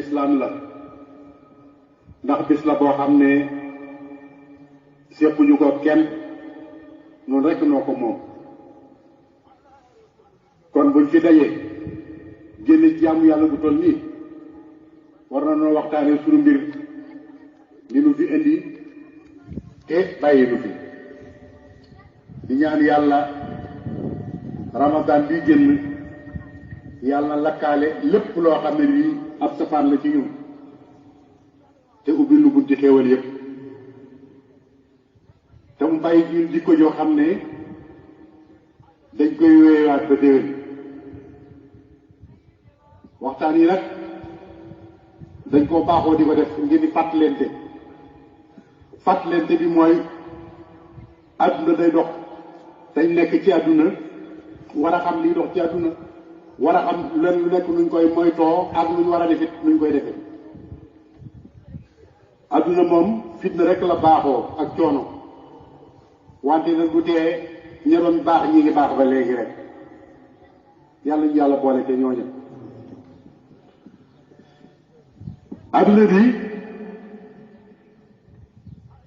l'islam la ndax bis la boo xam ne séquñu ko kenn noonu rekk noo ko moom kon buñ fi dajee génne jaamu yàlla bu toll nii war na noo waxtaanee suñu mbir li nu fi indi te bàyyi nu fi di ñaan yàlla ramadan bi génn yàlla na lakkaale lépp loo xam ne bii ab safaan la ci ñun te ubbi lu bunti xéewal yépp te mu bàyyi ñun jikko joo xam ne dañ koy wéyewaat ba déwén waxtaan yi nag dañ koo baaxoo di ko def ngir di fàttalente bi mooy àdduna day dox dañ nekk ci àdduna war a xam liy dox ci àdduna war a xam len lu nekk nuñ koy moytoo ak luñ war a defit nuñ koy defee àdduna moom fitna rek la baaxoo ak coono wante nag du tee ña doon baax ñi ngi baax ba léegi rek yàlla ñu yàlla boole te ñooña àdduna bi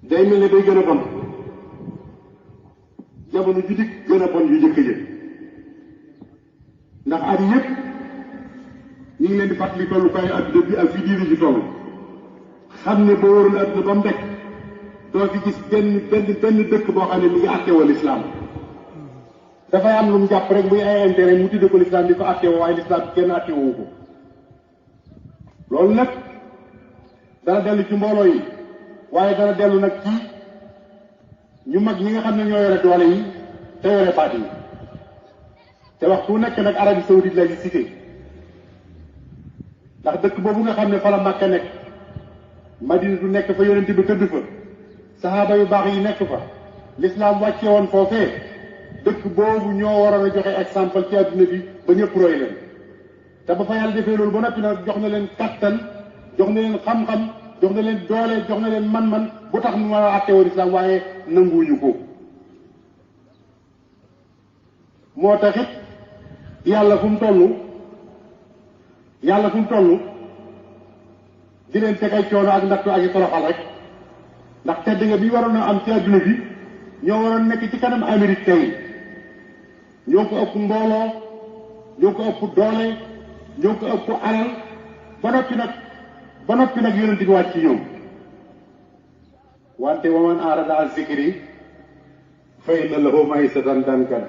day mel ne day gën a bon jamono ju dikk gën a bon yu jëkk jë ndax at yëpp ñu ngi leen di fàttali tollukaay àdduna bi ak fi diine ji toll xam ne boo waroon àdduna ba mu dekk doo fi gis benn dëkk boo xam ne mi ngi àttewoo lislaam dafay am lu mu jàpp rek muy ay intérêt mu tudde ko lislaam di ko àttewoo waaye lislaam kenn àttewoo ko loolu nag dana dellu ci mbooloo yi waaye dana dellu nag ci ñu mag ñi nga xam ne ñoo yore doole yi te yore baat yi te waxtu nekk nag Arabie Saoudite la ñu cité ndax dëkk boobu nga xam ne fa la Makka nekk Madina du nekk fa yonent bi tëdd fa saxaaba yu baax yi nekk fa l'islam wàcce woon foofee dëkk boobu ñoo waroon a joxe exemple ci àdduna bi ba ñëpp roy leen te ba fa yàlla defee loolu ba noppi nag jox na leen kattan jox na leen xam-xam jox na leen doole jox na leen man-man bu tax mu war a àtte woon islam waaye nanguwuñu ko moo taxit yàlla fu mu toll di leen teg ay coono ak nattu ak i toroxal rek ndax tedd nga bi waroon a am ci àdduna bi ñoo waroon nekk ci kanam Amérique tey ñoo ko ëpp mbooloo ñoo ko ëpp doole ñoo ko ëpp alal ba noppi nag yonent bi wàcc ci ñoom wante wa man arada an zikri fa inna lahu ma'ishatan dankan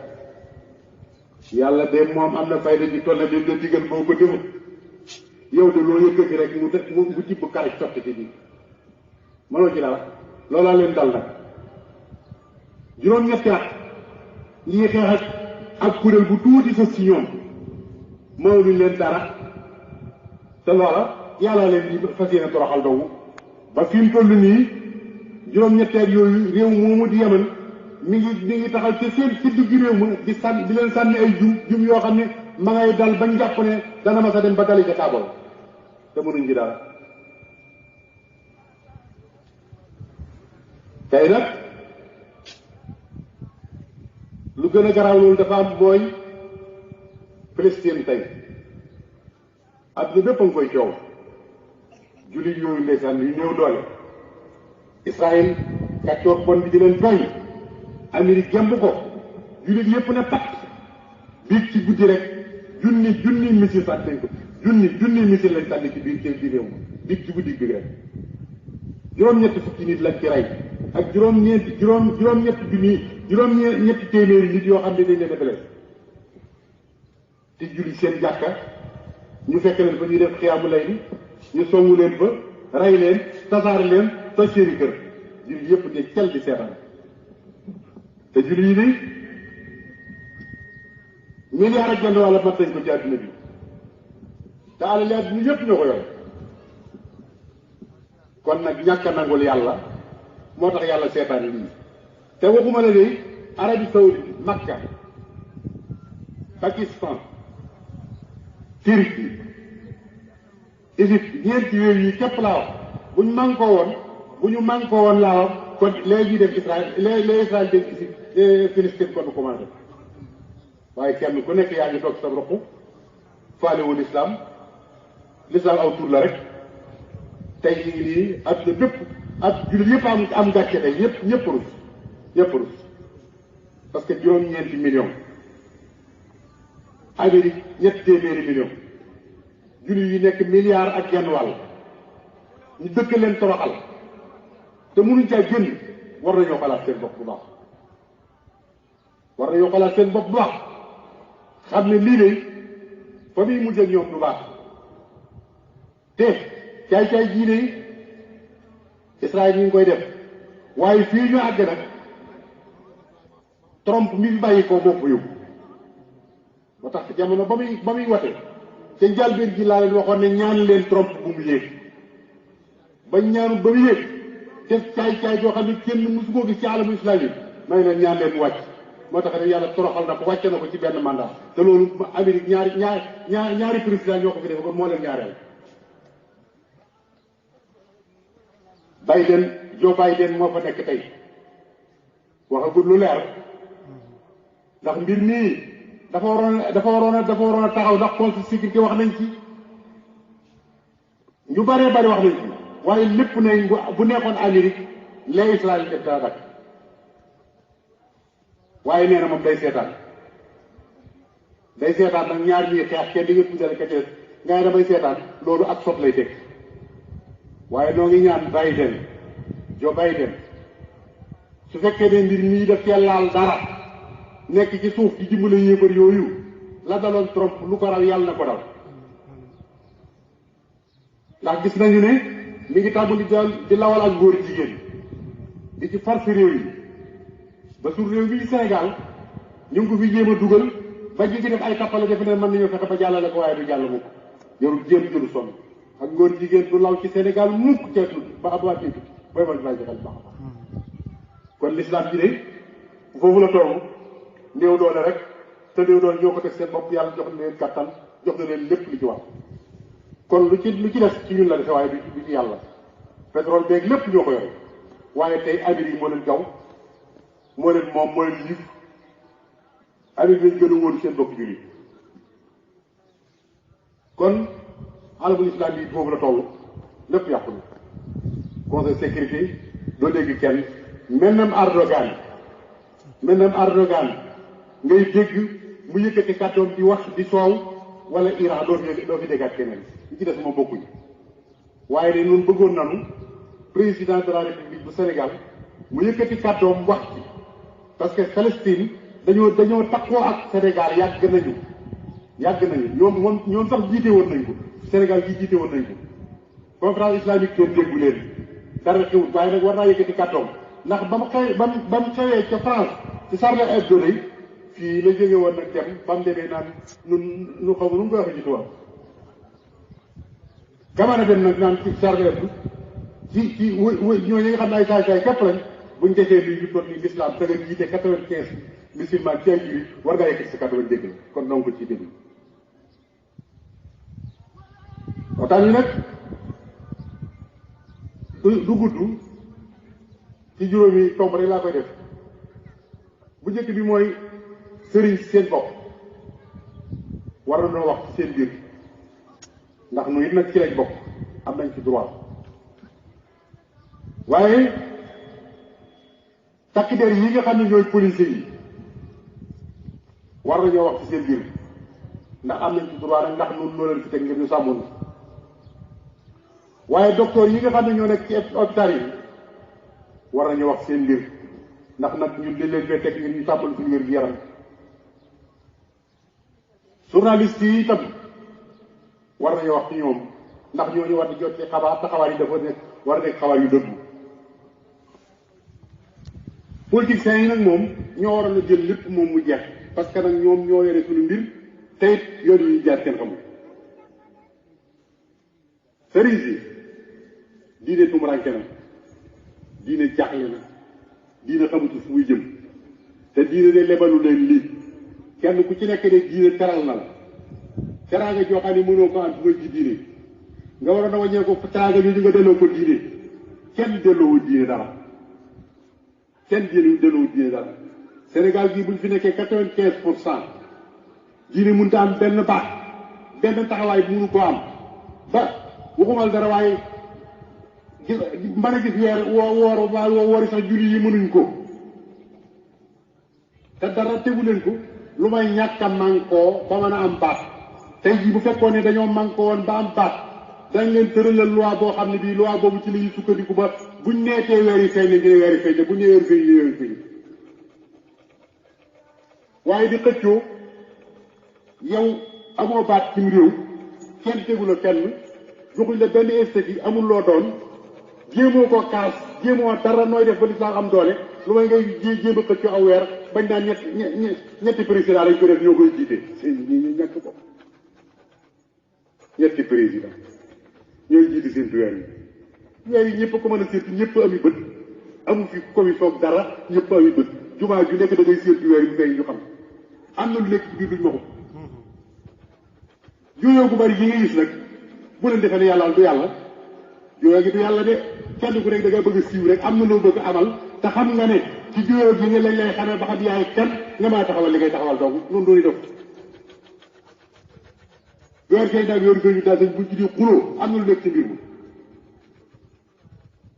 yàlla de moom am na fayda ji toll na leen la digal boo ko defut yow de loo yëkkati rek mu tibb karaj sotti ci bi mënoo ci dara loolaa leen dal nag juróom-ñetti at ñii xeex ak kuréel bu tuuti sa si ñoom mënuñ leen dara te loola yàlla leen di fas yéene toroxal doogu ba fi mu toll nii juróom-ñetteet yooyu réew moomu di Yemen mi ngi taxal ci seen ci digg réew ma di leen sànni ay jum yoo xam ne ma ngay dal bañ jàpp ne dana ma sa dem ba dali ca kaabal te mënuñ ci dara tey nag lu gën a garaaw loolu dafa am mooy Palestine tey adduna bépp a ngi koy coow jullit yooyu ndeysaan yu néew doole Israël kàccoor bon bi di leen tooñ Amérique gemb ko jullit yépp ne pat biig ci guddi rek junni missile sànni nañ ko junni missile lañ sànni ci biir réew ma biig ci guddi bi rek juróom-ñetti fukki nit lañ ci rey ak juróom-ñetti téeméeri nit yoo xam ne dañ leen defale te julli seen jàkka ñu fekk leen fa ñuy def xiyaamu lay bi ñu songu leen fa rey leen tasaare leen toj seeni kër julli yépp ne cel di seetaan te julli yi nii milliard ak genn wàlla mat nañ ko ci àdduna bi te alali àdduna yépp ñoo ko yor kon nag ñàkk a nangul yàlla moo tax yàlla seetaan lii te waxuma la ne Arabie Saoudite Makka Pakistan Turquie Égypte ñeenti réew yi képp laa wax bu ñu mànkoo woon laa wax kon léegi def Israël léegi Israël def Palestine kon du commencé waaye kenn ku nekk yaa ngi toog sa ruq faalewul l'islam aw tur la rek tey ñu ngi nii adduna bépp ak jullit yëpp am gàcce tey ñëpp rus parce que juróom-ñeenti million Amérique 3 téeméeri million jullit yi nekk milliard ak genn wàll ñu dëkk leen toroxal te mënuñ caa génn war nañoo xalaat seen bopp bu baax war nañoo xalaat seen bopp bu baax xam ne lii de fa muy mujj ak ñoom du baax te caay-caay jii de Israël ñu ngi koy def waaye fii ñu àgg nag Trump mi fi bàyyi ko moo ko yóbbu moo tax jamono ba muy wate te njëlbéen gi laa leen waxoon ne ñaan leen Trump bu mu yéeg ba ñaanu ba mu yéeg def caay-caay joo xam ne kenn mësu koo gis ci alamu islamique may leen ñaan leen mu wàcc moo tax rek yàlla toroxal na ko wàcce na ko ci benn mandat te loolu Amérique ñaari président ñoo ko fi def kon moo leen ñaareel Joe Biden moo fa nekk tey waxagul lu leer ndax mbir mii dafa waroon a taxaw ndax conseil sécurité wax nañ ci ñu bëree bëri wax nañ ci waaye lépp nañ bu nekkoon Amérique les Israël def dara dak waaye nee na moom day seetaan nag ñaar ñuy xeex kenn di nga tuddale ka cees nga ne damay seetaan loolu ak sot lay teg waaye noo ngi ñaan Joe Biden su fekkee ne mbir mii daf cee laal dara nekk ci suuf di dimbale yéefar yooyu la daloon Trump lu ko raw yàlla na ko dal ndax gis nañu ne mi ngi tàmbali di lawal ak góor jigéen di ci farce réew yi ba sur réew bi Sénégal ñu ngi ko fi jéem a dugal ba ji ci def ay tappale defe ne mën nañoo fexe ba jàllale ko waaye du jàll mukk jarul jéem jëru sonn ak góor jigéen du law ci Sénégal mukk ceetu ba abwaat yi booy ma bàyyi xel baax kon l'islam bi de foofu la toog néew doole rek te néew doole ñoo ko teg seen bopp yàlla jox na leen kàttan jox na leen lépp li ci war kon lu ci des ci ñun la defe waaye du ci yàlla pétrole beeg lépp ñoo ko yore waaye tey Amérique moo leen gaw moo leen moom moo leen yif Amérique lañ gën a wóolu seen bopp jullit kon alamul islam bi foofu la toll lépp yàqu na conseil sécurité doo dégg kenn maintenant Erdogan ngay dégg mu yëkkati kàddoom di wax di soow wala Iran doo fi déggaat keneen ñi ci des moom bokkuñu waaye ne ñun bëggoon nañu président de la république bu Sénégal mu yëkkati kàddoom wax ci parce que Palestine dañoo takkoo ak Sénégal yàgg nañu ñoom sax jiite woon nañ ko Sénégal gi jiite woon nañ ko conférence islamique kenn déggu leen dara xewut waaye nag war naa yëkkati kàddoom ndax ba mu xewee ca France ci Charlie Hebdo fii la jóge woon nag dem ba mu demee naan nu xaw ma nu mu koy waxee ci tubaab Camara dem nag naan ci Charlie Hebdo ci ñooñu nga xam ne ay saay-saay képp lañ buñ desee lii ñu toog ni l'islam te nga jiite 95 musulman ci ay jullit war ngaa yëkkati sa kàddu bañ dégg la kon donc ci dégg waxtaan yi nag du gudd ci juróomi tomb rek laa koy def bu njëkk bi mooy sëriñ seen bopp war na noo wax ci seen biir ndax nu it nag ci lañ bokk am nañ ci droit waaye takk der yi nga xam ne ñooy policiers yi war nañoo wax ci seen biir ndax am nañ ci droit nag ndax noonu noo leen fi teg ngir ñu sàmmoon waaye docteur yi nga xam ne ñoo nekk ci hôpital yi war nañu wax seen mbir ndax nag ñun dañ leen fee teg ngir ñu sàmmal suñu wér gu yaram journaliste yi itam war nañu wax ci ñoom ndax ñooñu war di jot ci xabaar te xabaar yi dafa nekk war a nekk xabaar yu dëggu politiciens yi nag moom ñoo waroon a jël lépp moom mu jeex parce que nag ñoom ñoo yore suñu mbir te it yoon yi ñu jaar kenn xamul sëriñ si diine tumuraanke na diine jaaxle na diine xamutu fu muy jëm te diine de lebalu leen lii kenn ku ci nekk de diine teral na la teraanga joo xam ne mënoo ko am fu ngay ci diine nga waroon a wàññee ko teraanga bi nga delloo ko diine kenn delloo diine dara Sénégal gii buñ fi nekkee 95% diine mënut a am benn baat benn taxawaay bu mënu ko am ba waxumal dara waaye gis mën a gis weer woori sax julli yi mënuñ ko te dara tegu leen ko lu may ñàkk a mànkoo ba mën a am baat tey jii bu fekkoon ne dañoo mànkoo woon ba am baat dañ leen tëralal loi boo xam ne bii loi boobu ci la ñuy sukkandiku ba buñ neetee weer yi feeñ ne ngeen weer yi feeñ ne buñ nee weer yi feeñ ne weer yi feeñ waaye di xëccoo yow amoo baat ci réew kenn tegu la fenn joxuñ la benn esthétique amul loo doon jéemoo ko kaas jéemoo dara nooy def ba lislaam am doole lu may ngay jéem a xëccoo aw weer bañ naa ñetti président lañ ko def ñoo koy jiite seen ñi ñàkk ko ñetti président ñooy jiite seen weer yi ñëpp ko mën a seetu ñëpp ami bët amu fi commission dara ñëpp ami bët jumaa ju nekk da ngay seetu weer yi bu ngay ñu xam am na lu nekk ci biir duñ ma ko juyoo bu bari yi nga gis nag bu leen defee ne yàlla du yàlla juyoo gi du yàlla de kenn ku nekk da nga bëgg a siiw rek am na loo bëgg amal te xam nga ne ci juyoo gi nga lañ lay xamee ba xam yaay kan nga mën a taxawal li ngay taxawal donc noonu dooni def weer kay nag yoon koy ñu daal buñ ci di xuloo am na lu nekk ci mbir mi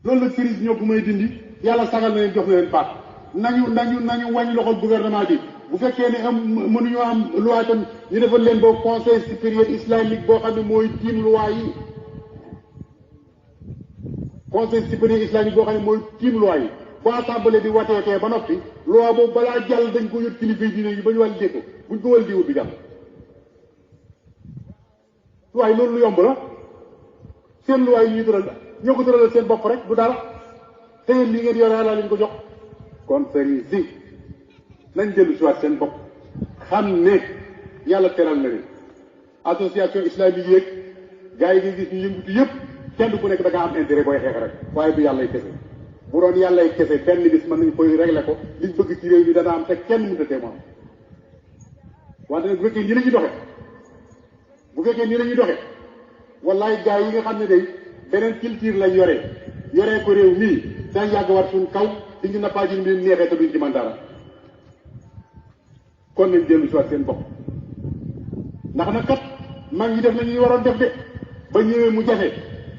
loolu la crise ñoo ko may dindi yàlla sagal na leen jox na leen baat nañu wàññi loxol gouvernement bi bu fekkee ne mënuñoo am loi tam ñu defal leen boobu conseil supérieur islamique boo xam ne mooy tiim loi yi conseil supérieur islamique boo xam ne mooy tiim loi yi bu assemblée di wateetee ba noppi loi boobu balaa jàll dañ ko yot kilifa yi diine yi ba ñu wàlli ko buñ ko wàlli diwut du jàll waaye loolu lu yomb la seen loi yi ñuy tëral ñoo ko tëralal seen bopp rek du dara te yéen li ngeen yore laa leen ko jox kon sëriñ si nañ dellu si waat seen bopp xam ne yàlla teral na leen association islamique yeeg gars yi nga gis ñu yëngutu yëpp kenn ku nekk da ngaa am intérêt booy xeex rek waaye du yàllay kese bu doon yàllay kese benn bis mën nañu koy régler ko liñ bëgg ci réew mi dana am te kenn mënut a tee mu am wante nag bu fekkee nii la ñuy doxe wallaay gars yi nga xam ne day beneen culture lañ yoree ko réew mii dañ yàgg war suñ kaw di ñu nappaaji ni neexee te duñ ci mën dara kon nañ dellu si waat seen bopp ndax nag kat mag ñi def nañ ñu waroon def de ba ñëwee mu jafe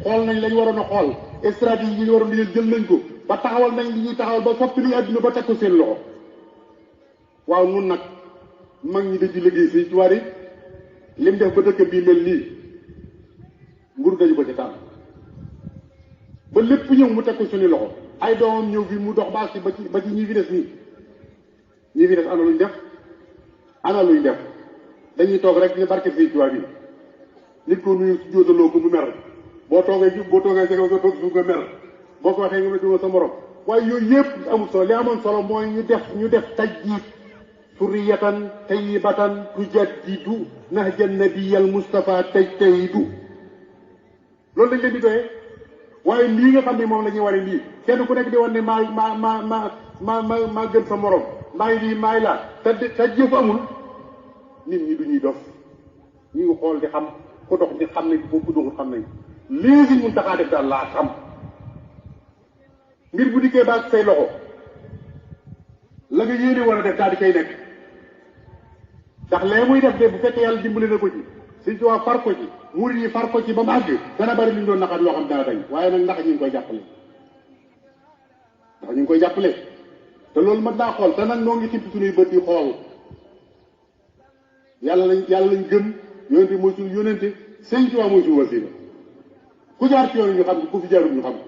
xool nañ lañ waroon a xool stratégie yi ñu waroon di jël nañ ko ba taxawal nañ li ñuy taxawal ba soppi li àdduna ba teg ko seen loxo waaw nun nag mag ñi dañ ci liggéey si ci wari lim def ba dëkk bii mel nii nguur dañu ko ci tànn ba lépp ñëw mu teg ko suñu loxo ay doomam ñëw fi mu dox baax si ba ci ñi fi des nii ñi fi des ana luñ def dañuy toog rek ñu barke fii tubaab bi nit ko nuyu si jóotaloo ko mu mer boo toogee sa kaw nga toog suuf nga mer boo ko waxee nga ma duma sa morom waaye yooyu yëpp amul solo li amoon solo mooy ñu def tajdiid suriyatan tayyibatan tujaddidu nahja nabiyal Mustafa tajtahidu loolu lañ leen di doyee waaye lii nga xam ne moom la ñuy waree lii kenn ku nekk di wan ne maa gën sa morom maay lii maay laa te jëf amul nit ñi du ñuy dof ñu ngi xool di xam ku dox di xam nañ ku doxul xam nañ lii si mun taxaa def daal laa xam mbir bu dikkee baag say loxo la nga yéene war a def daal di koy nekk ndax lee muy def de bu fekkee yàlla dimbali na ko ci suñ tuwaa far ko ci murid yi far ko ci ba mu àgg dana bari lu ñu doon naxat loo xam dana dañ waaye nag ndax ñu ngi koy jàppale te loolu mat naa xool te nag noo ngi timp suñuy bët yi xool yàlla lañ gëm yonente mooy suñu yonente sëñ Tuubaa mooy suñu wasiila ku jaar ci yoon ñu xam ko ku fi jaarul ñu xam ko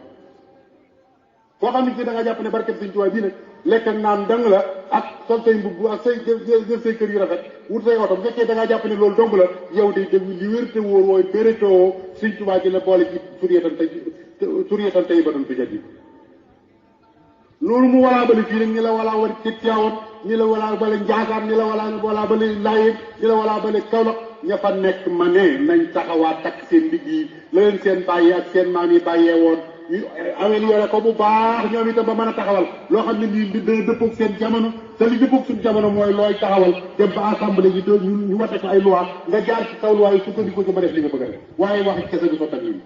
foo xam ne ci da nga jàpp ne barkeb sëñ Tuubaa bii nag lekk ak naan dang la ak sol say mbubb ak say jël say kër yu rafet wut say oto bu fekkee da ngaa jàpp ne loolu dong la yow de li wér te wóor mooy bérétoo sëñ Tuubaa ji la boole ci suriyatan tayyibatan tujaddidu loolu mu walaa bale fii nag ñi la walaa war ci Tiwaawan ñi la walaa bale Njaasaan ñi la walaa bale Laayeen ñi la walaa bale Kawlax ña fa nekk ma ne nañ taxawaat takk seen liggéey la leen seen bàyyi ak seen maam yi bàyyee woon ñu amélioré ko bu baax ñoom itam ba mën a taxawal loo xam ne nii dana dëppoog seen jamono te li dëppoog suñu jamono mooy looy taxawal dem ba assemblée yi ñu wate ko ay loi nga jaar ci kaw loi yi sukkandiku ci ba def li nga bëgg a def waaye waxi kese du sottal yi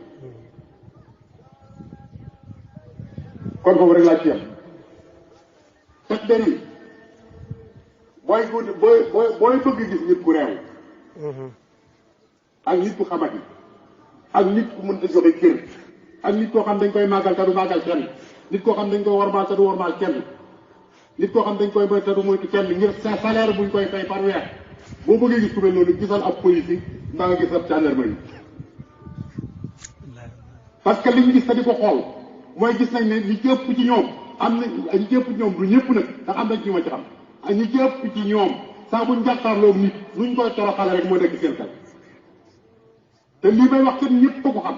kon foofu rek laa ci yam teg benn booy bëgg gis nit ku réew ak nit ku xamati ak nit ku mën a joxe kër ak nit koo xam dañ koy màggal te du màggal kenn nit koo xam dañ koy warmaal te du warmaal kenn nit koo xam dañ koy moy te du moytu kenn ngir sa salaire buñ koy fay par weer boo bëggee gis ku mel noonu gisal ab police mbaa nga gis ab gendarmerie parce que li ñu gis te di ko xool mooy gis nañ ne li ci ëpp ci ñoom am na ñi ci ëpp ci ñoom du ñëpp nag ndax am nañ ci ma ci xam ñi ci ëpp ci ñoom saa buñ jàkkaarloog nit luñ koy toroxale rek moo nekk seen xel te lii may wax kat ñëpp ko xam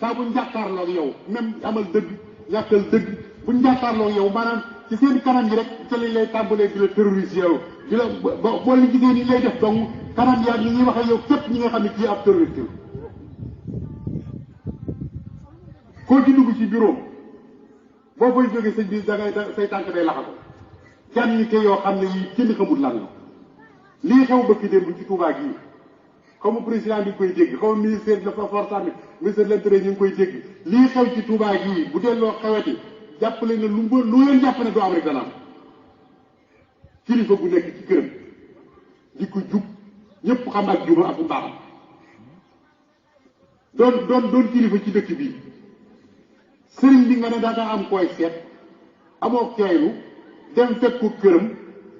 saa buñ jàkkaarloog yow même amal dëgg ñàkkal dëgg buñ jàkkaarloog yow maanaam ci seen kanam yi rek ci lañ lay tàmbalee di la terroriser yow di la boo leen gisee ni lay def donc kanam yaa ñi ñuy wax ak yow képp ñi nga xam ne kii ab terroriste la koo ci dugg ci bureau boo koy jógee sëñ bi da ngay say tànk day laxaso jànni ke yoo xam ne yi kenn xamul lan la lii xew bëkki démb ci Touba gii comme président bi koy dégg comme ministère de la force armée ministère de l'intérieur ñu ngi koy dégg lii xew ci Touba gii bu delloo xeweti jàppale ne lu leen jàpp ne doo am rek dana am kilifa bu nekk ci këram di ko jub ñëpp xam ak juba ak mbaaxam doon kilifa ci dëkk bii sëriñ bi nga ne daa am koy seet amoo keeylu dem fekk ko këram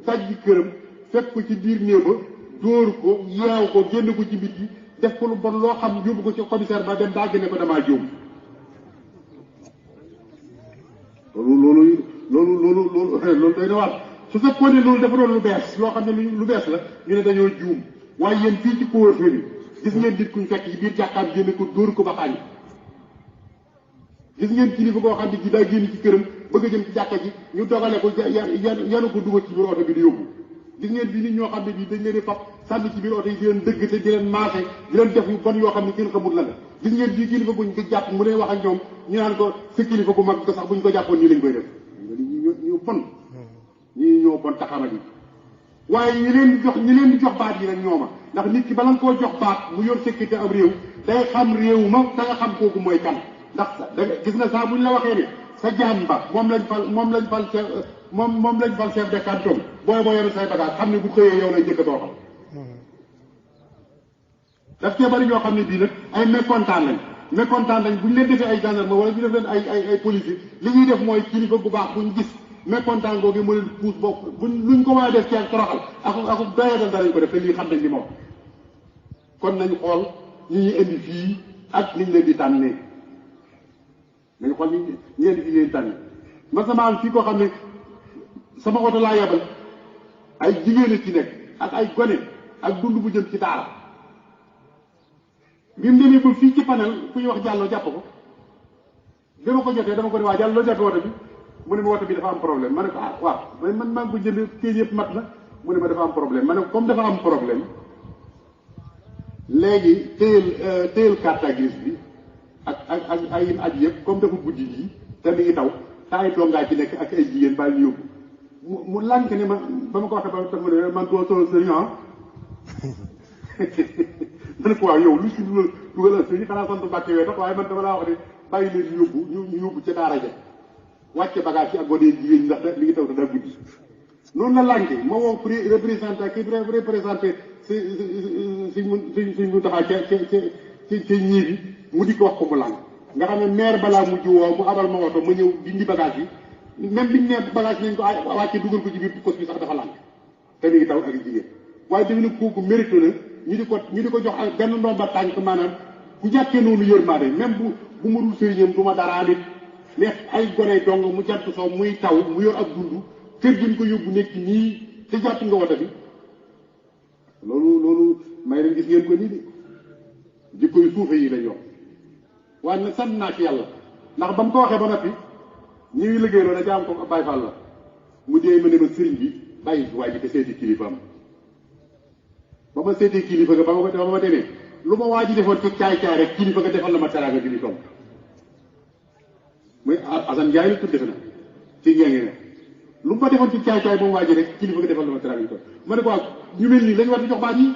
daj këram fekk ko ci biir néeg ba dóor ko yeew ko génn ko ci biti def ko lu bon loo xam yóbbu ko ci commissaire ba dem daa gën ne ko damaa jóom loolu doy na waar su fekkoon ne loolu dafa doon lu bees loo xam ne lu bees la ñu ne dañoo juum waaye yéen fii ci couvre-feu bi gis ngeen nit kuñ fekk ci biir jàkkaam génne ko dóor ko ba xaañ gis ngeen kilifa koo xam ne ji daa génn ci këram bëgg a jëm ci jàkka ji ñu dogale ko yanu ko dugal ci biir oto bi di yóbbu gis ngeen bi nit ñoo xam ne bii dañ leen di fab sànni ci biir oto yi di leen dëgg te di leen maase di leen def yu bon yoo xam ne kenn xamul la la gis ngeen bii kilifa buñ ko jàpp mu leen wax ak ñoom ñu naan ko sa kilifa bu mag ko sax buñ ko jàppoon nii lañ koy def ñu bon ñii ñoo bon taxama ji waaye ñi leen di jox baat yi nag ñooma ndax nit ki bala nga koo jox baat mu yor sécurité am réew day xam réew ma da nga xam kooku mooy kan ndax gis nga saa buñ la waxee ne sa jaam ba moom lañ fal chef de canton booy boo yoru say bagage xam ne bu xëyee yow lay jëkk doo xam daf cee bari ñoo xam ne bii nag ay mécontent lañ buñ leen defee ay gendarme wala ñu def leen ay policier li ñuy def mooy kilifa bu baax buñ gis mécontent googu mu leen puus bopp luñ ko war a def ci ak toroxal ak doyadal danañ ko def te lii xam nañ li ma wax kon nañ xool ñi ñuy indi fii ak niñ leen di tànnee nañ xool ñi indi fii leen tànn man sama am fii koo xam ne sama oto laa yebal ay jigéen ci nekk ak ay gone ak dund bu jëm ci daara bi mu demee ba fii ci panel ku ñuy wax jàlloo jàpp ko bi ma ko jotee dama ko ne waa jàll loo jàppe woto bi mu ne ma woto bi dafa am problème ma ne ko ah waaw man maa ngi ko jënd kii yëpp mat na mu ne ma dafa am problème ma ne ko comme dafa am problème léegi téyel carte grise bi ak ay aj yëpp comme dafa guddi yi te mi ngi taw te ay dongaa ci nekk ak ay jigéen bàyyi ñu yóbbu mu lànk ne ma ba ma ko waxee ba mu ne man doo solo sëriñ ma ne ko waaw yow lu si dugal ak sëriñ xanaa sant Mbàkke yooyu tax waaye man dama laa wax ne bàyyi leen ñu yóbbu ñu yóbbu ca daara ja wàcce bagage ci ak gone jigéen ñi ndax li ngi taw te daa guddi noonu la lànke ma woo représentant kii représenté suñ mu taxaa ca ñii bi mu di ko wax ko mu lànk nga xam ne maire balaa mujj woo mu abal ma oto ma ñëw dindi bagage yi même biñu ne bagage nañ ko wàcce dugal ko ci biir pos bi sax dafa lànk te mi ngi taw ak jigéen waaye dafa ne kooku mérite na ñu di ko jox ak benn ndomba tànk maanaam ku jàkkee noonu yërmaande même bu ma dul sëriñam du ma dara nit mais ay gone dong mu jant soo muy taw mu yor ak dund kër gi ñu ko yóbbu nekk nii te jàpp nga wota bi loolu may leen gis ngeen ko nii de jikko yu suufe yi lañ yor waaye nag sant naa ci yàlla ndax ba mu ko waxee ba noppi ñi ngi liggéey loolu da jaam ko Baay Faal la mu dee ma ne ma sëriñ bi bàyyi waaye ji te seeti kilifaam ba ma seetee kilifa ga ba ma demee lu ma waa ji defoon ci caay-caay rek kilifa ga defal la ma teraanga gi ni toom muy Assane Ndiaye la tudd defe na ci ngee ngi ne lu ma defoon ci caay-caay moom waa ji rek kilifa ga defal la ma teraanga gi toom ma ne ko ñu mel nii lañu war di jox baat yi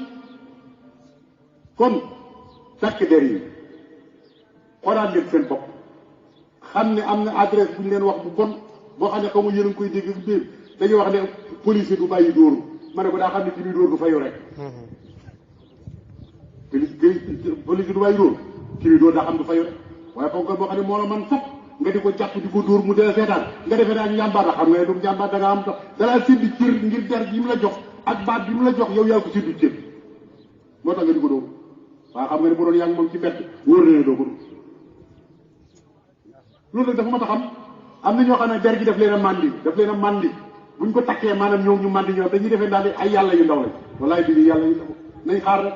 kon takk der yi xoolaat leen seen bopp xam ne am na adresse bu ñu leen wax bu bon boo xam ne xamul yéen a ngi koy dégg dégg dañuy wax ne policier du bàyyi dóoru ma ne ko daa xam ne ci biir dóor du fayu rek policier du bàyyi dóor ci biir dóor daa xam du fayu rek waaye fonkal boo xam ne moo la man fop nga di ko jàpp di ko dóor mu dee seetaan nga defee naa njàmbaar la xam nga ne du njàmbaar da nga am dalaa séddi cër ngir der bi mu la jox ak baat bi mu la jox yow yaa ko séddu cër moo tax nga di ko dóor waaye xam nga ne bu doon yaa ngi moom ci mbett wóor na ne doo ko dóor loolu nag dafa mat a xam am na ñoo xam ne der gi daf leen a màndi buñ ko takkee maanaam ñoom ñu màndi ñoom dañuy defee daal di ay yàlla yu ndaw lañ wallaay bi yàlla yu ndaw nañ xaar rek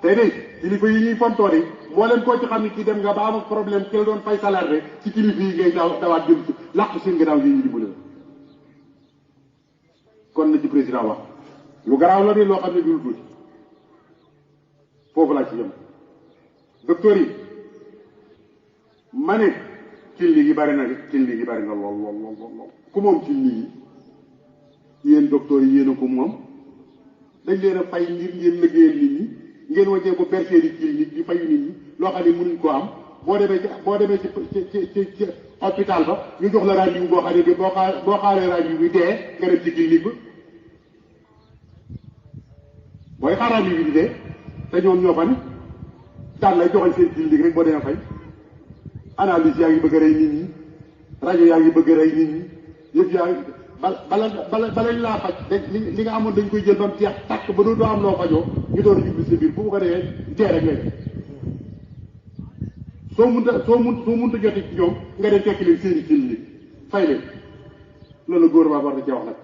tey de kilifa yi ñuy fontoor yi moo leen koo ci xam ne kii dem nga ba am problème ki la doon fay salaire rek ci kilifa yi ngay dawaat jëm ci làqu seen gannaaw yi ñu dimbale kon na ci président wax lu garaaw la de loo xam ne dul tuuti foofu laa ci yem docteur yi ma ne killi gi bari na lool ku moom killi yi yéen docteur yi yéen a ko moom dañ leen a fay ngir ngeen liggéeyal nit ñi ngeen wàccee ko bercé di clinique di fayu nit ñi loo xam ne mënuñ ko am boo demee ci hôpital ba ñu jox la rendez-vous boo xam ne boo xaaree rendez-vous bi dee nga dem ci clinique ba booy xaar rendez-vous bi dee te ñoom ñoo fa ne daan lay joxal seen clinique rek boo demee fay analyse yaa ngi bëgg a rey nit ñi rajo yaa ngi bëgg a rey nit ñi yëpp yaa ngi balañ laa faj li nga amoon dañ koy jël ba mu jeex tàkk ba doo am loo fajoo ñu door a jublu sa biir bu ko defee dee rek lay soo munta jotee ci ñoom nga dem fekk leen seeni clinique fay leen loolu gouvernement war na cee wax nag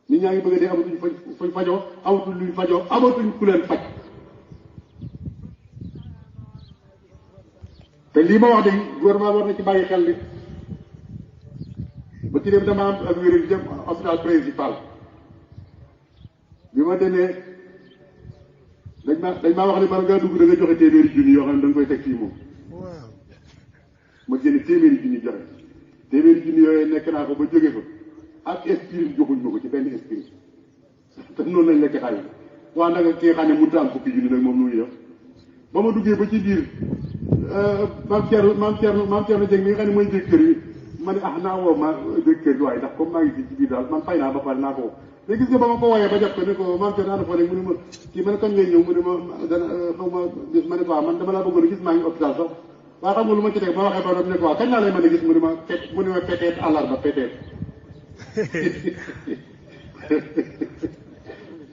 nit ñaa ngi bëgg a dee amatuñ fañ fajoo amatuñ luñ fajoo amatuñ ku leen faj te lii ma wax de gouvernement war na ci bàyyi xel li ba ci dem dama am ak wér di dem hôpital principal bi ma demee dañ maa wax ne man ngaa dugg da nga joxe téeméeri junni yoo xam ne da nga koy teg fii moom ma génne téeméeri junni joxe téeméeri junni yooyu nekk naa ko ba jóge fa ak esprit joxuñ ma ko ci benn esprit te noonu lañ lekk xaalis waa nag ki nga xam ne mënut a am fukki junni nag moom nu muy def ba ma duggee ba ci biir maam Thierno Dieng mi nga xam ne mooy directeur yi ma ne naa woo ma directeur bi waaye ndax comme maa ngi ci biir daal man fay naa ba pare naa ko woo léegi gis nga ba ma ko wooyee ba jot ko ne ko maam Thierno ana fa rek mu ne ma kii ma ne kañ ngay ñëw mu ne ma dana xaw ma gis ma ne ko waaw man dama laa bëggoon a gis maa ngi hôpital sax waaye xam nga lu ma ci teg ba waxee ba doon ne ko waaw kañ laa lay mën a gis mu ne ma peut-être àllarba peut-être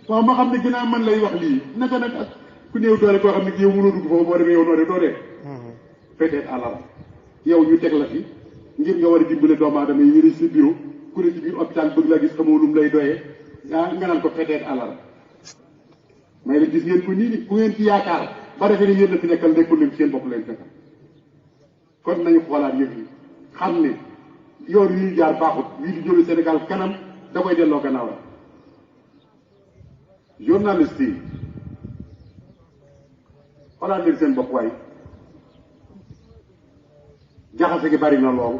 waaw ma xam ne ginnaaw man lay wax lii naka nag ak ku néew doole koo xam ne yow mënoo dugg foofu boo demee yow doo dee peut-être àllarba yow ñu teg la fi ngir nga war a dimbale doomu aadama yi ñu ne si bureau ku ne ci biir hôpital bëgg la gis xamoo lu mu lay doyee nga naan ko peut-être àllarba may la gis ngeen ko nii ku ngeen ci yaakaar ba defee ni yéen la fi nekkal nekkul leen seen bopp leen nekkal kon nañu xoolaat yëf yi xam ne yoon yi ñu jaar baaxut lii di jëlu Sénégal kanam da koy delloo gannaaw la journaliste yi xoolaat leen seen bopp waaye jaxase gi bari na lool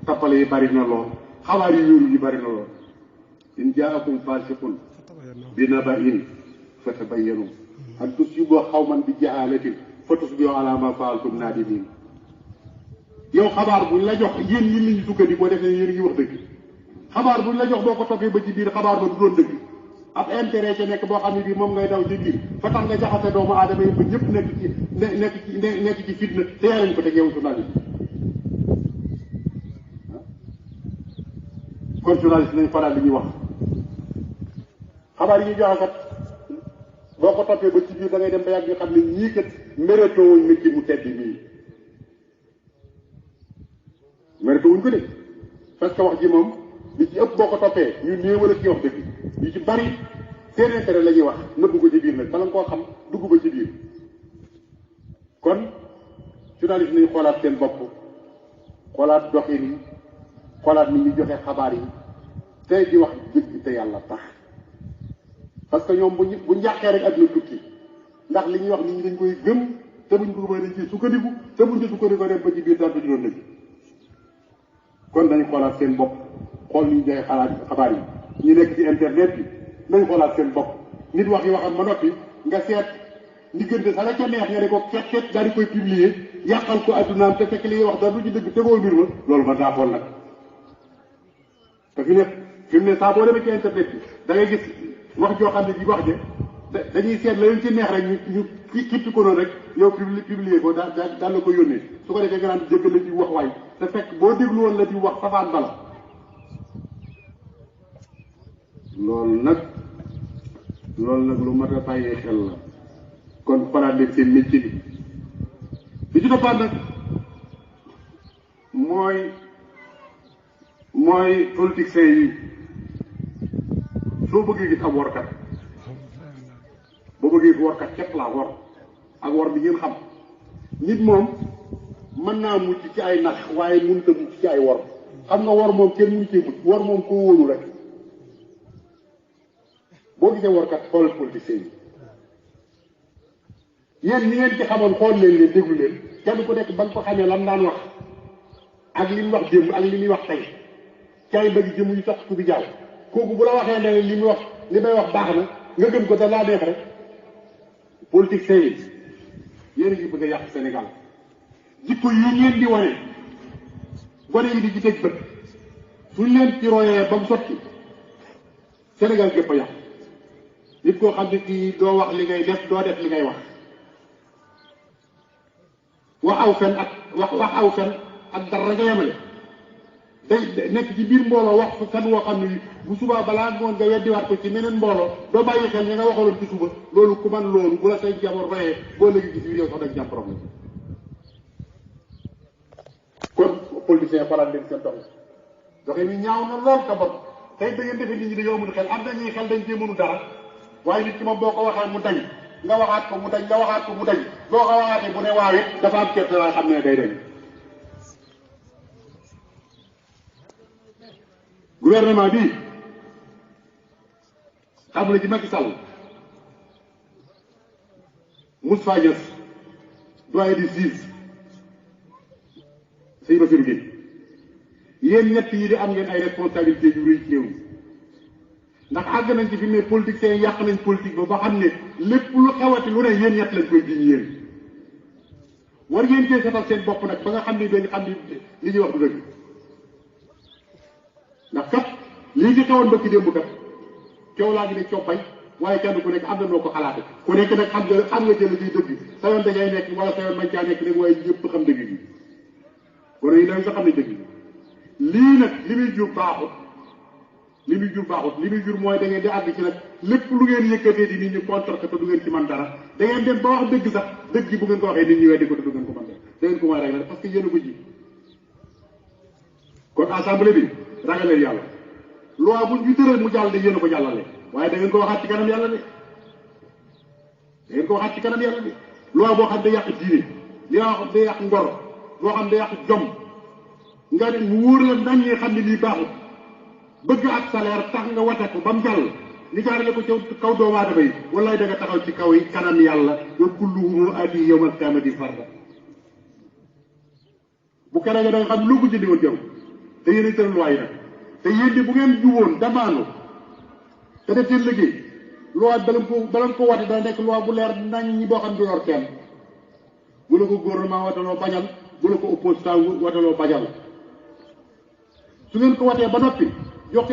tappale yi bari na lool xabaar yi yóoru yi bari na lool in jaakum faasiqun bi naba'in fatabayyanu an tusiibu qawman bi jahaalatin fatusbihu alaa maa fa'altum naadimiin yow xabaar buñ la jox yéen ñi lañu sukkandikoo defee yéen ngi wax dëgg xabaar buñ la jox boo ko toppee ba ci biir xabaar ba du doon dëgg ab intérêt ca nekk boo xam ne bii moom ngay daw ci biir ba tax nga jaxase doomu aadama yi ba ñëpp nekk ci fitna te yaa lañ ko teg yow journaliste kon journaliste nañ faral li ñuy wax xabaar yi ñuy joxe kat boo ko toppee ba ci biir da ngay dem ba yàgg nga xam ne ñii kat méréto wuñ métier mu tedd nii méréto wuñ ko de parce que wax ji moom li ci ëpp boo ko toppee ñu néewal ak ci wax dëgg yi ci bari seen intérêt la ñuy wax nëbbu ko ci biir nag bala nga koo xam dugg ba ci biir kon journaliste nañu xoolaat seen bopp xoolaat doxin yi xoolaat ni ñuy joxe xabaar yi tey di wax dëgg te yàlla tax parce que ñoom bu njàqee rek àdduna tukki ndax li ñuy wax nit ñi dañ koy gëm te buñ ko gëmee dañ ciy sukkandiku te buñ ci sukkandiku dem ba ci biir dara du doon dëgg kon dañu xoolaat seen bopp xool ni ñu joxe xabaar yi ñu nekk ci internet bi nañ xoolaat seen bopp nit wax yi waxam ma noppi nga seet diggante sa la ca neex nga ne ko ket daal di koy publier yàqal ko addunaam te fekk li ngay wax dara du ci dëgg tegoo mbir ma loolu ma daa xool nag te fi mu ne saa boo demee ci internet bi da ngay gis wax joo xam ne ji wax je dañuy seet la leen ci neex rek ñu kippi ko noonu rek yow publier ko daal la ko yónnee su ko defee nga naan jëgg la di wax waay te fekk boo déglu woon la di wax safaan bala loolu nag lu mat a bàyyee xel la kon xalaat leen seen métier bi ci toppaat nag mooy politiciens yi soo bëggee gis ab workat boo bëggee workat képp laa wor ak wor bi ngeen xam nit moom mën naa mucc ci ay nax waaye mënut a mucc ci ay wor xam nga wor moom kenn mënu cee mucc wor moom koo wóolu rek boo gisee workat xoolal politiciens yi yéen ñi ngeen ci xamoon xool leen déglu leen kenn ku nekk ba nga ko xamee lam daan wax ak li mu wax démb ak li muy wax tey caay bëgg jëm yu tax ku bi jaaw kooku bu la waxee ne li muy wax li may wax baax na nga gëm ko da laa neex rek politiciens yi yéen a ngi bëgg a yàq Sénégal jikko yi ngeen di wane gone yi di ci teg bët suñ leen ci royee ba mu sotti Sénégal gépp a yàq nit koo xam ne kii doo wax li ngay def doo def li ngay wax aw fen ak dara nga yemale day nekk ci biir mbooloo wax fen woo xam ne bu subaa balaa ngoon nga weddiwaat ko ci meneen mbooloo doo bàyyi xel ñi nga waxaloon ci suba loolu ku man loolu bu la say jamono royee boo léegi gis yow sax dag jàmm problème kon politicien faral leen seen doxe ni ñaaw na lool ka bon tey da ngeen defee nit ñi dañoo mënu xel am na ñuy xel dañ cee mënu dara waaye nit ki moom boo ko waxee mu dañ nga waxaat ko mu dañ nga waxaat ko mu dañ boo ko waxaatee bu ne waaw it dafa am kerte waaye xam ne day dañ gouvernement bi xam na ci Macky Sall Moustapha Niasse doyen des juges sëñ Bassirou Guèye yéen ñett yi di am ngeen ay responsabilité yu rëy ci réew mi ndax àgg nañ ci fi ne politiciens yi yàq nañ politique ba xam ne lépp lu xewati lu ne yéen ñett lañ koy jiñ yéen war ngeen cee setal seen bopp nag ba nga xam ne dañu xam ni li ñuy wax du dëgg ndax kat lii ci xewoon bëkki démb kat coow laa ngi ne coppay waaye kenn ku nekk am na noo ko xalaate ku nekk nag xam nga jël ciy dëgg sa yoon da ngay nekk wala sa yoon mañ caa nekk rek waaye ñëpp xam dëgg gi kon yi dañ sa xam ne dëgg lii nag li muy jur baaxut li muy jur mooy da ngeen di àgg ci nag lépp lu ngeen yëkkatee di nit ñi contre te du ngeen ci man dara da ngeen dem ba wax dëgg sax dëgg gi bu ngeen ko waxee nit ñi weddi ko te du ngeen ko mën def da ngeen ko mën a régler parce que yéen a ko ji kon assemblée bi ragaleen yàlla loi bu ñu tëral mu jàll de yéen a ko jàllale waaye da ngeen ko waxaat ci kanam yàlla de loi boo xam ne yàq diine li nga xam day yàq ngor loo xam day yàq jom nga ne mu wóor la nañ ñi xam ne lii baaxut bëgg ak salaire tax nga wate ko ba mu jàll li jaarale ko ci kaw doomu aadama yi wallaay da nga taxaw ci kaw yi kanam yàlla wa kulluhum aati yawmal qiyaamati farda bu keneen nga da nga xam lu ko jëndi woon jëm te yéen a tëral loi yi nag te yéen di bu ngeen juwoon damaano te def seen liggéey loi bala ko wate dana nekk loi bu leer nañ ñi boo xam du lor kenn bu la ko gouvernement wataloo bañal bu la ko opposition wataloo bañal su ngeen ko watee ba noppi jox ko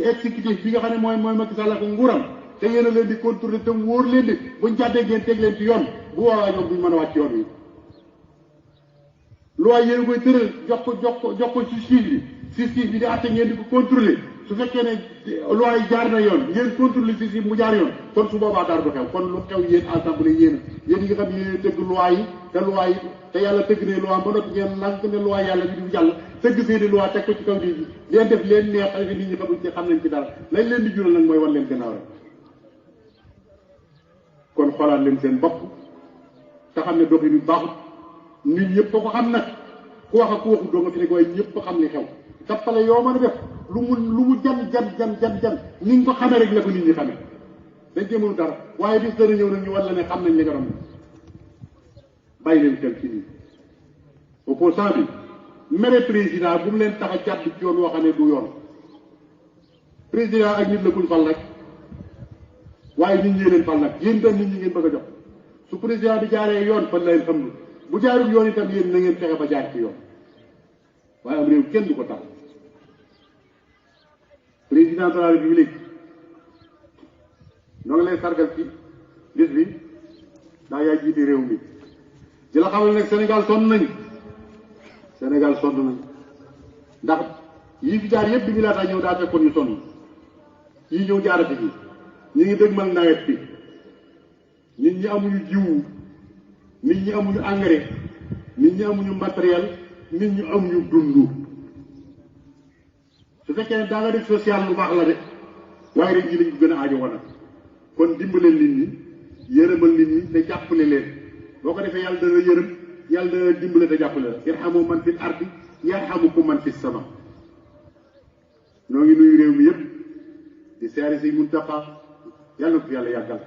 exécutif bi nga xam ne mooy Macky Sall ak nguuram te yéen a leen di contrôler te wóor leen di buñ jàddee ngeen teg leen ci yoon bu woowaa ñoom duñ mën a wàcc yoon wi loi yéen koy tëral jox ko justice bi di àtte ngeen di ko contrôler su fekkee ne loi yi jaar na yoon ngeen contrôler justice mu jaar yoon kon su boobaa dara du xew kon lu xew yéen assemblée yéen yi nga xam ne yéen tëgg loi yi te yàlla tëgg ne loi ba noppi ngeen lànk ne loi yàlla bi du jàll tëgg seeni loi teg ko ci kaw nit ñi leen def leen neex ak nit ñi xamuñ ci xam nañ ci dara lañ leen di jural nag mooy wan leen gannaaw rek kon xoolaat leen seen bopp te xam ne doxin yu baaxut nit ñëpp ko xam nag ku wax ak ku waxut doo nga fi nekk waaye ñëpp xam li xew tappale yoo mën a def lu mu jan ni nga ko xamee rek la ko nit ñi xamee dañ cee mënu dara waaye bis dana ñëw nag ñu war la ne xam nañ li nga doon bàyyi leen xel ci nii opposant bi mere président bu mu leen tax a jàdd ci yoon woo xam ne du yoon président ak nit la kuñ fal rek waaye nit ñi leen fal nag yéen tam nit ñi ngeen bëgg a jox su président bi jaaree yoon fan leen xam bu jaarul yoon itam yéen na ngeen fexe ba jaar ci yoon waaye am réew kenn du ko tax président de la république ñoo ngi lay sargal ci bis bi ndax yaay jiite réew mi di la xamal nag Sénégal sonn nañ Sénégal sonn nañ ndax yii fi jaar yëpp bi ñu laataa ñëw daa fekkoon ñu sonn yii ñëw jaarati ji ñu ngi dëgmal nawet bi nit ñi amuñu jiwu nit ñi amuñu engrais nit ñi amuñu matériel nit ñi amuñu dundu su fekkee ne daa nga def social lu baax la de waaye rek ñi lañ ko gën a aajo woon kon dimbale nit ñi yërëmal nit ñi te jàppale leen boo ko defee yàlla dana yërëm yàlla dana dimbale te jàppale la yarhamu man fil ardi yarhamukum man fis sama noo ngi nuyu réew mi yëpp di seeri si Muntaxa yàlla na ko fi yàlla yàggal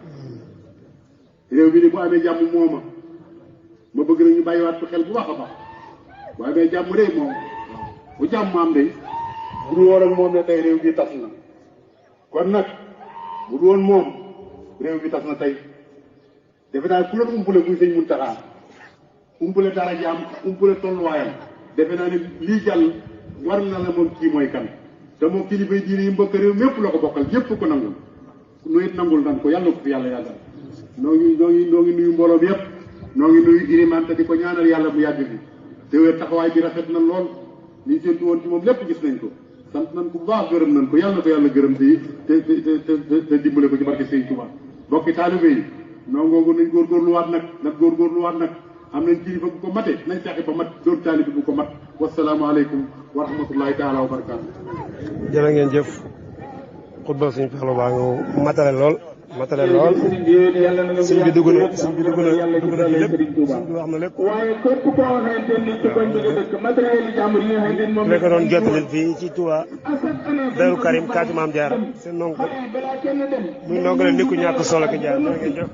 réew mi ni bu amee jàmm mooma ma bëgg na ñu bàyyiwaat ko xel bu baax a baax bu amee jàmm day moom bu jàmm am day bu dul woon ak moom ne tey réew mi tas na kon nag bu dul woon moom réew mi tas na tey defe naa ku leen umpule muy sëñ Muntaxa umpule dara jaam umpule tolluwaayam defe naa ne lii jàll war na la moom kii mooy kan te moom kilifa yi diine yi mbokk réew mépp la ko bokkal yépp ko nangul nu it nangul nan ko yàlla ko fi yàlla yàggal noo ngi nuyu mbooloo bi yépp noo ngi nuyu ilimaan te di ko ñaanal yàlla mu yàgg bi te wér taxawaay bi rafet na lool liñ séntu woon ci moom lépp gis nañ ko sant nañ ko bu baax gërëm nañ ko yàlla na ko yàlla gërëm te dimbale ko ci barke Sëñ Tuubaa bokki taalibe yi noongoogu nañ góorgóorluwaat nag góorgóorluwaat nag am nañ kilifa bu ko mate nañ fexe ba mat doon taalibe bu ko mat wasalaamaaleykum wa rahmatullahi taala wa barakaatu. jërë ngeen jëf xutba suñu Fallou baa nga matale lool sëñ bi dugg na ci lépp sëñ bi wax na lépp léegi doon jottali fii ci Touba Daaru Karim Kaatu Maam Jaara seen ndongo muy ndongo leen ni ku ñàkk solo ki jaar jërë ngeen jëf